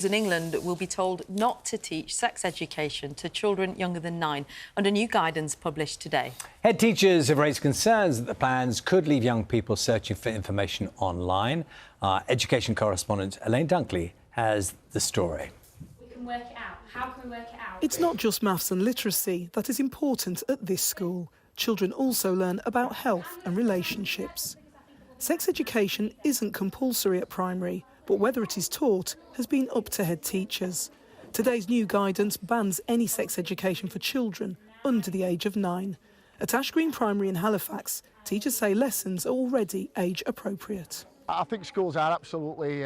In England will be told not to teach sex education to children younger than 9 under new guidance published today. Head teachers have raised concerns that the plans could leave young people searching for information online. Our education correspondent Elaine Dunkley has the story. We can work it out. How can we work it out? It's not just maths and literacy that is important at this school. Children also learn about health and relationships. Sex education isn't compulsory at primary, but whether it is taught has been up to head teachers. Today's new guidance bans any sex education for children under the age of 9. At Ash Green Primary in Halifax, teachers say lessons are already age appropriate. I think schools are absolutely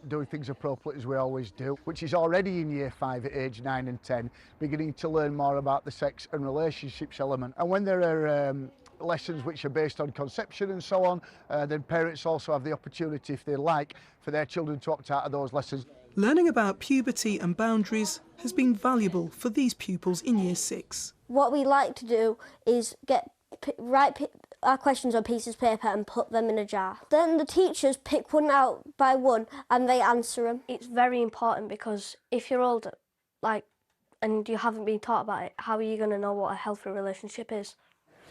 doing things appropriately as we always do, which is already in year 5 at age 9 and 10, beginning to learn more about the sex and relationships element. And when there are lessons which are based on conception and so on, then parents also have the opportunity, if they like, for their children to opt out of those lessons. Learning about puberty and boundaries has been valuable for these pupils in year 6. What we like to do is write our questions on pieces of paper and put them in a jar. Then the teachers pick one out by one and they answer them. It's very important because if you're older, and you haven't been taught about it, how are you going to know what a healthy relationship is?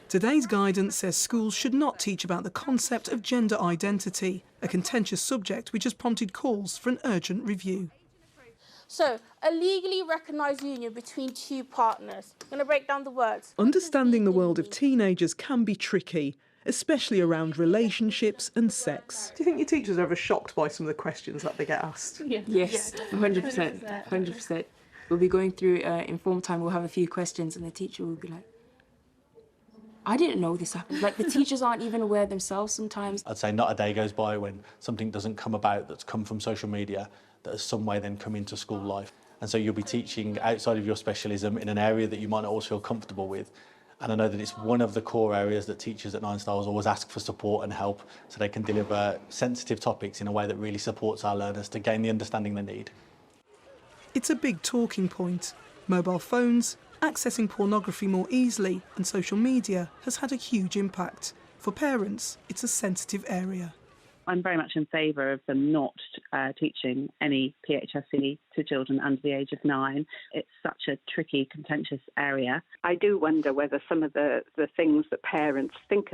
Today's guidance says schools should not teach about the concept of gender identity, a contentious subject which has prompted calls for an urgent review. So, a legally recognised union between two partners. I'm going to break down the words. Understanding the world of teenagers can be tricky, especially around relationships and sex. Do you think your teachers are ever shocked by some of the questions that they get asked? Yes, 100%. 100%. We'll be going through informed time, we'll have a few questions and the teacher will be like, I didn't know this happened. Like, the teachers aren't even aware themselves sometimes. I'd say not a day goes by when something doesn't come about that's come from social media that has some way then come into school life. And so you'll be teaching outside of your specialism in an area that you might not always feel comfortable with. And I know that it's one of the core areas that teachers at Nine Stars always ask for support and help so they can deliver sensitive topics in a way that really supports our learners to gain the understanding they need. It's a big talking point. Mobile phones, accessing pornography more easily and social media has had a huge impact. For parents, it's a sensitive area. I'm very much in favour of them not teaching any PHSE to children under the age of 9. It's such a tricky, contentious area. I do wonder whether some of the things that parents think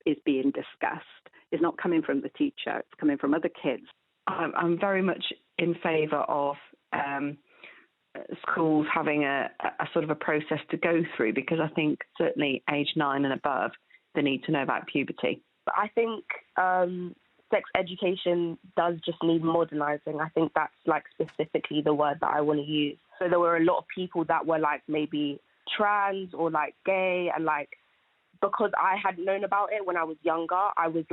is being discussed is not coming from the teacher, it's coming from other kids. I'm very much in favour of schools having a sort of a process to go through, because I think certainly age 9 and above, they need to know about puberty. But I think sex education does just need modernising. I think that's specifically the word that I want to use. So there were a lot of people that were maybe trans or gay, and because I hadn't known about it when I was younger, I was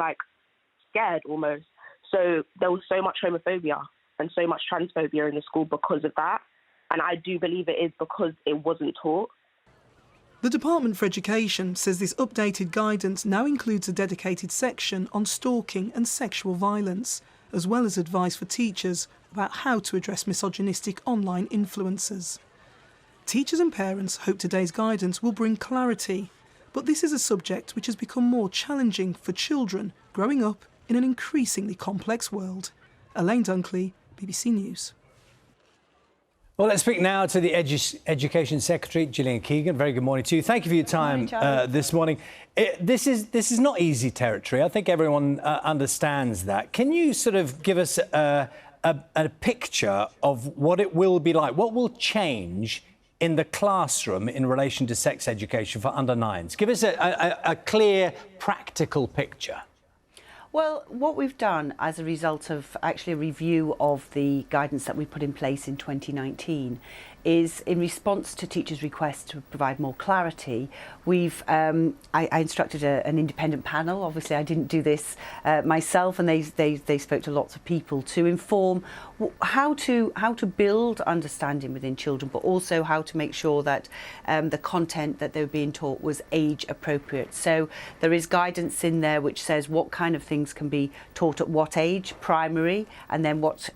scared almost. So there was so much homophobia and so much transphobia in the school because of that. And I do believe it is because it wasn't taught. The Department for Education says this updated guidance now includes a dedicated section on stalking and sexual violence, as well as advice for teachers about how to address misogynistic online influencers. Teachers and parents hope today's guidance will bring clarity, but this is a subject which has become more challenging for children growing up in an increasingly complex world. Elaine Dunkley, BBC News. Well, let's speak now to the Education Secretary, Gillian Keegan. Very good morning to you. Thank you for your time this morning. This is not easy territory. I think everyone understands that. Can you sort of give us a picture of what it will be like? What will change in the classroom in relation to sex education for under 9s? Give us a clear, practical picture. Well, what we've done as a result of actually a review of the guidance that we put in place in 2019 is, in response to teachers' requests to provide more clarity, we've I instructed an independent panel. Obviously, I didn't do this myself, and they spoke to lots of people to inform how to build understanding within children, but also how to make sure that the content that they were being taught was age appropriate. So there is guidance in there which says what kind of things things can be taught at what age, primary, and then what,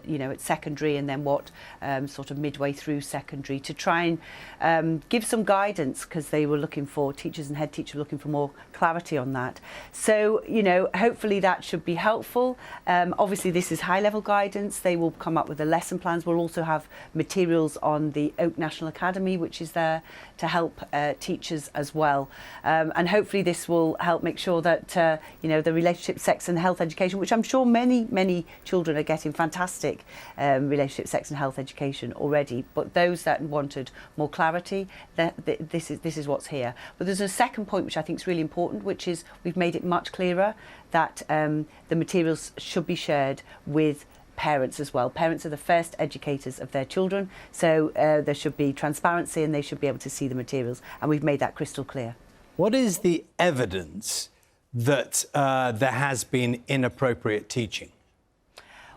you know, at secondary, and then what sort of midway through secondary, to try and give some guidance, because they were looking for, teachers and head teachers were looking for more clarity on that. So, you know, hopefully that should be helpful. Obviously this is high level guidance. They will come up with the lesson plans. We'll also have materials on the Oak National Academy, which is there to help teachers as well. And hopefully this will help make sure that, you know, the relationship, sex and health education, which I'm sure many children are getting fantastic relationship, sex and health education already, but those that wanted more clarity, this is what's here. But there's a second point which I think is really important, which is we've made it much clearer that the materials should be shared with parents as well. Parents are the first educators of their children, so there should be transparency and they should be able to see the materials, and we've made that crystal clear. What is the evidence that there has been inappropriate teaching?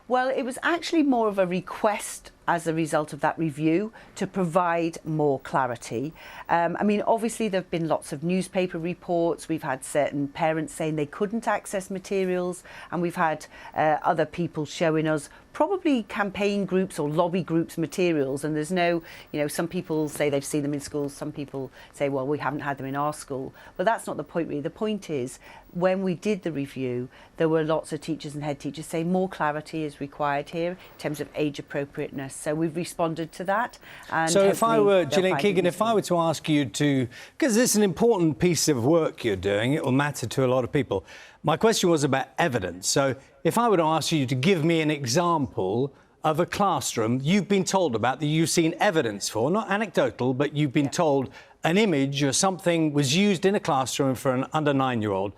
Well, it was actually more of a request as a result of that review to provide more clarity. I mean, obviously there have been lots of newspaper reports. We've had certain parents saying they couldn't access materials, and we've had other people showing us probably campaign groups or lobby groups materials, and there's no, you know, some people say they've seen them in schools, some people say, well, we haven't had them in our school. But that's not the point really. The point is, when we did the review, there were lots of teachers and head teachers saying more clarity is required here in terms of age appropriateness. So we've responded to that. And so if I were, Gillian, Keegan, if I were to ask you to, because this is an important piece of work you're doing, it will matter to a lot of people. My question was about evidence. So if I were to ask you to give me an example of a classroom you've been told about, that you've seen evidence for, not anecdotal, but you've been told an image or something was used in a classroom for an under 9-year-old,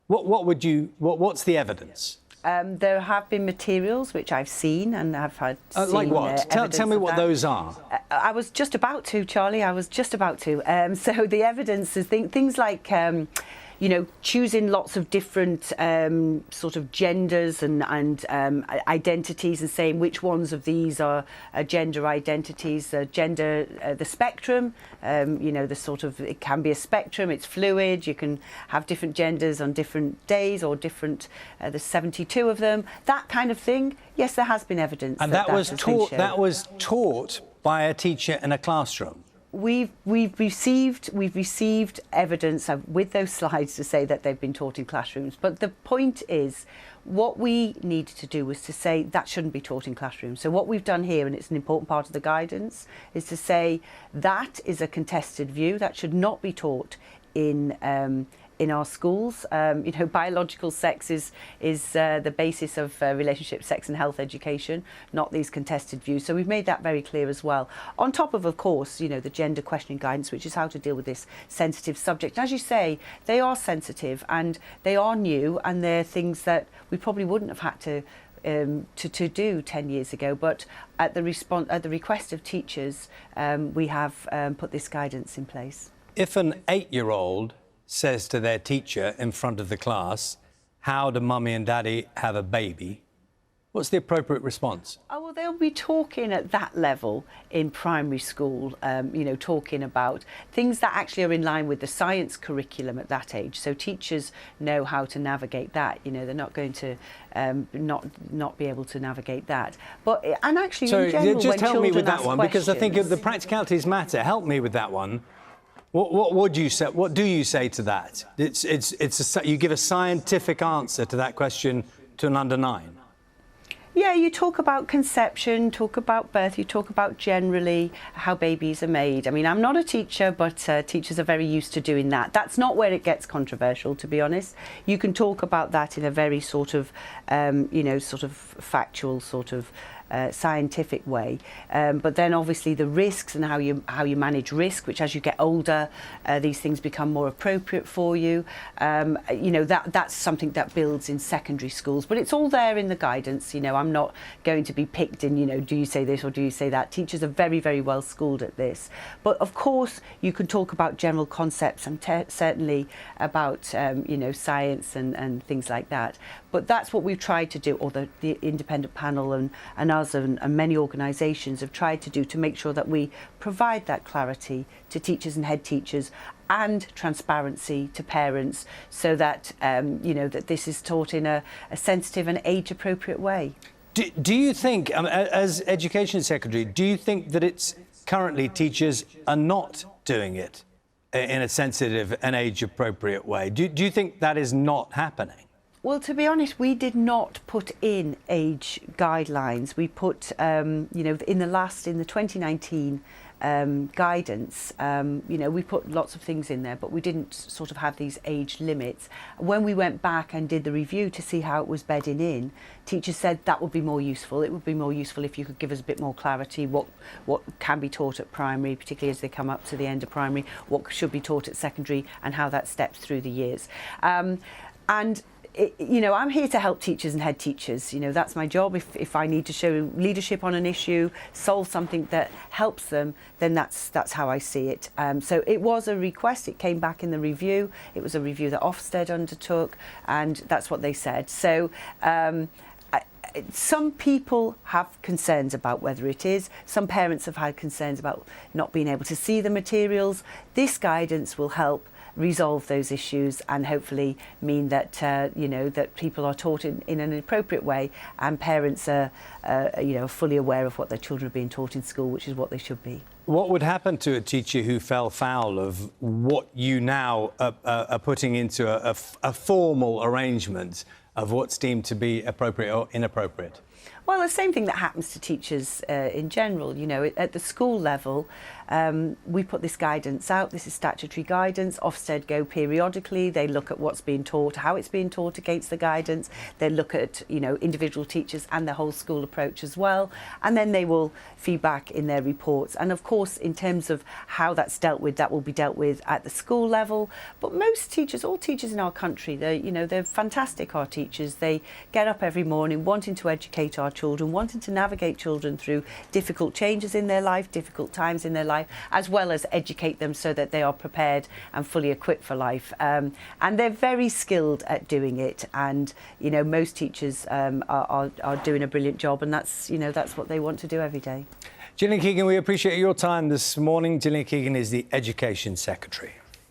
what's the evidence? There have been materials which I've seen and I've had seen, like what? Tell me what those are. I was just about to, Charlie, I was just about to. So the evidence is things like, you know, choosing lots of different sort of genders and identities, and saying which ones of these are gender identities, the spectrum, you know, the sort of, it can be a spectrum, it's fluid, you can have different genders on different days or different, there's 72 of them, that kind of thing. Yes, there has been evidence. And that was taught by a teacher in a classroom? We've received evidence with those slides to say that they've been taught in classrooms. But the point is, what we needed to do was to say that shouldn't be taught in classrooms. So what we've done here, and it's an important part of the guidance, is to say that is a contested view that should not be taught in our schools. You know, biological sex is the basis of relationship, sex and health education, not these contested views. So we've made that very clear as well. On top of course, you know, the gender questioning guidance, which is how to deal with this sensitive subject. As you say, they are sensitive and they are new, and they're things that we probably wouldn't have had to do 10 years ago, but at the request of teachers, we have put this guidance in place. If an 8-year-old says to their teacher in front of the class, how do mummy and daddy have a baby? What's the appropriate response? Oh, well, they'll be talking at that level in primary school, you know, talking about things that actually are in line with the science curriculum at that age. So teachers know how to navigate that. You know, they're not going to not be able to navigate that. But, and actually, so in general, just help me with that one, questions, because I think the practicalities matter. Help me with that one. What would you say? What do you say to that? You give a scientific answer to that question to an under 9. Yeah, you talk about conception, talk about birth, you talk about generally how babies are made. I mean, I'm not a teacher, but teachers are very used to doing that. That's not where it gets controversial, to be honest. You can talk about that in a very sort of, you know, sort of factual, sort of scientific way, but then obviously the risks and how you manage risk, which as you get older, these things become more appropriate for you. You know, that's something that builds in secondary schools, but it's all there in the guidance. You know, I'm not going to be picked in, you know, do you say this or do you say that? Teachers are very, very well schooled at this. But of course, you can talk about general concepts and certainly about, you know, science and things like that. But that's what we've tried to do, or the independent panel and us and many organisations have tried to do, to make sure that we provide that clarity to teachers and head teachers and transparency to parents, so that you know, that this is taught in a sensitive and age-appropriate way. Do you think, as Education Secretary, do you think that it's currently teachers are not doing it in a sensitive and age-appropriate way? Do you think that is not happening? Well, to be honest, we did not put in age guidelines. We put, you know, in the 2019 guidance, you know, we put lots of things in there, but we didn't sort of have these age limits. When we went back and did the review to see how it was bedding in, teachers said that would be more useful. It would be more useful if you could give us a bit more clarity, what can be taught at primary, particularly as they come up to the end of primary, what should be taught at secondary, and how that steps through the years. You know, I'm here to help teachers and head teachers. You know, that's my job. If I need to show leadership on an issue, solve something that helps them, then that's how I see it. So it was a request. It came back in the review. It was a review that Ofsted undertook, and that's what they said. So some people have concerns about whether it is. Some parents have had concerns about not being able to see the materials. This guidance will help resolve those issues and hopefully mean that you know, that people are taught in an appropriate way, and parents are you know, fully aware of what their children are being taught in school, which is what they should be. What would happen to a teacher who fell foul of what you now are putting into a formal arrangement of what's deemed to be appropriate or inappropriate? Well, the same thing that happens to teachers in general. You know, at the school level, we put this guidance out. This is statutory guidance. Ofsted go periodically. They look at what's being taught, how it's being taught against the guidance. They look at, you know, individual teachers and the whole school approach as well. And then they will feed back in their reports. And of course, in terms of how that's dealt with, that will be dealt with at the school level. But most teachers, all teachers in our country, they're fantastic, our teachers. They get up every morning wanting to educate our children, wanting to navigate children through difficult changes in their life, difficult times in their life, as well as educate them so that they are prepared and fully equipped for life. And they're very skilled at doing it. And, you know, most teachers are doing a brilliant job, and that's, you know, that's what they want to do every day. Gillian Keegan, we appreciate your time this morning. Gillian Keegan is the Education Secretary.